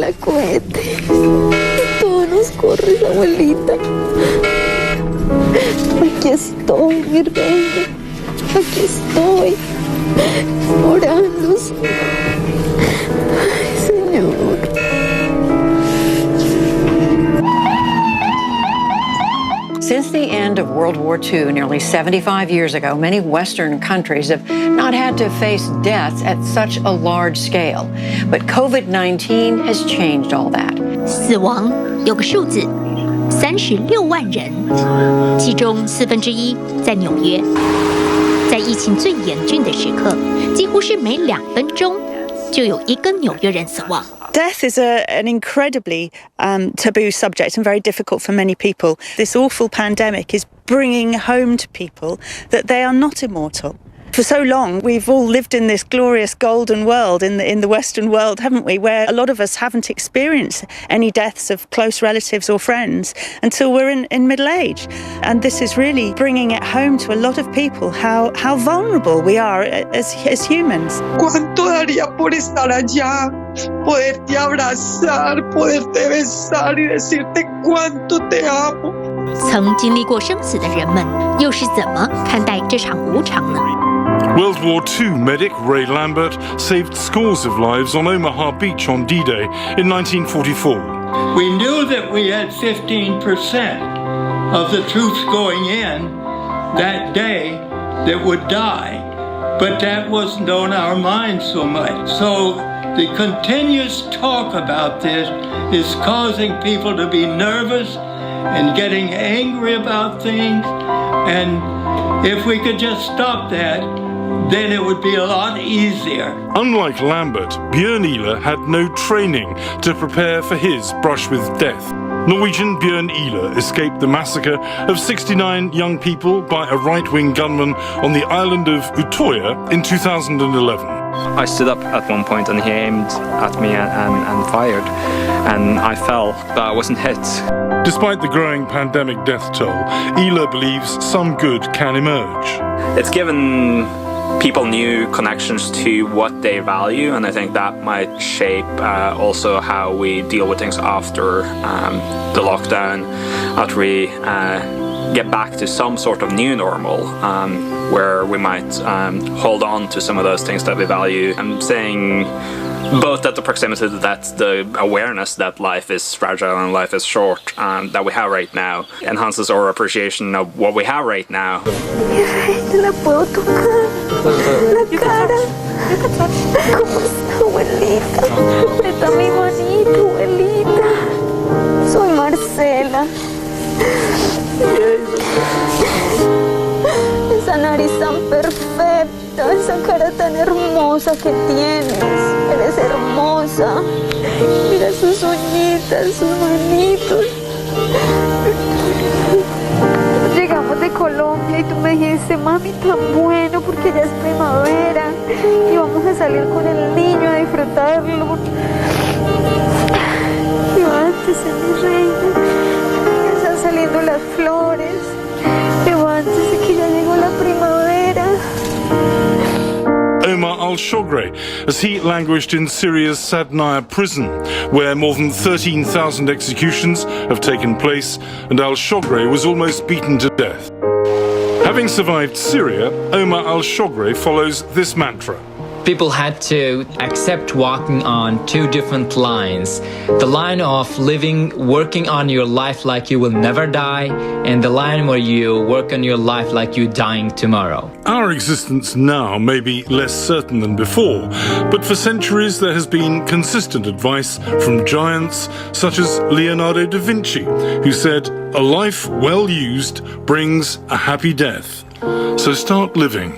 la cohete. Todo nos corre, abuelita. Aquí estoy, mi reina. Aquí estoy, orando. Ay, Señor. Since the end of World War II, nearly 75 years ago, many Western countries have not had to face deaths at such a large scale. But COVID-19 has changed all that. 死亡有个数字，36万人，其中1/4在纽约。在疫情最严峻的时刻，几乎是每2分钟就有1个纽约人死亡。Death is an incredibly taboo subject and very difficult for many people. This awful pandemic is bringing home to people that they are not immortal. For so long, we've all lived in this glorious golden world in the Western world, haven't we, where a lot of us haven't experienced any deaths of close relatives or friends until we're in middle age. And this is really bringing it home to a lot of people how vulnerable we are as humans. ¿Cuánto daría por estar allá? Poderte abrazar, poderte besar y decirte cuánto te amo. 曾经历过生死的人们，又是怎么看待这场无常呢？ World War II medic Ray Lambert saved scores of lives on Omaha Beach on D-Day in 1944. We knew that we had 15% of the troops going in that day that would die, but that wasn't on our minds so much. So the continuous talk about this is causing people to be nervous and getting angry about things, and if we could just stop that, then it would be a lot easier. Unlike Lambert, Bjørn Ihler had no training to prepare for his brush with death. Norwegian Bjørn Ihler escaped the massacre of 69 young people by a right-wing gunman on the island of Utøya in 2011. I stood up at one point and he aimed at me and fired, and I fell, but I wasn't hit. Despite the growing pandemic death toll, Ihler believes some good can emerge. It's given people new connections to what they value, and I think that might shape also how we deal with things after the lockdown, after we get back to some sort of new normal, where we might hold on to some of those things that we value. I'm saying both that the proximity to that, the awareness that life is fragile and life is short, that we have right now, enhances our appreciation of what we have right now. La puedo tocar, la cara. ¿Cómo está, abuelita? Aprieta mi manito, abuelita. Soy Marcela. Esa nariz tan perfecta, esa cara tan hermosa que tienes. Eres hermosa. Mira sus uñitas, sus manitos. Llegamos de Colombia y tú me dijiste, mami, tan bueno porque ya es primavera y vamos a salir con el niño a disfrutarlo. Levántese, mi reina, ya están saliendo las flores. Levántese que ya llegó la primavera. Omar al-Shogre, as he languished in Syria's Sadnaya prison, where more than 13,000 executions have taken place, and al-Shogre was almost beaten to death. Having survived Syria, Omar al-Shogre follows this mantra. People had to accept walking on 2 different lines. The line of working on your life like you will never die, and the line where you work on your life like you're dying tomorrow. Our existence now may be less certain than before, but for centuries there has been consistent advice from giants such as Leonardo da Vinci, who said, "A life well used brings a happy death." So start living.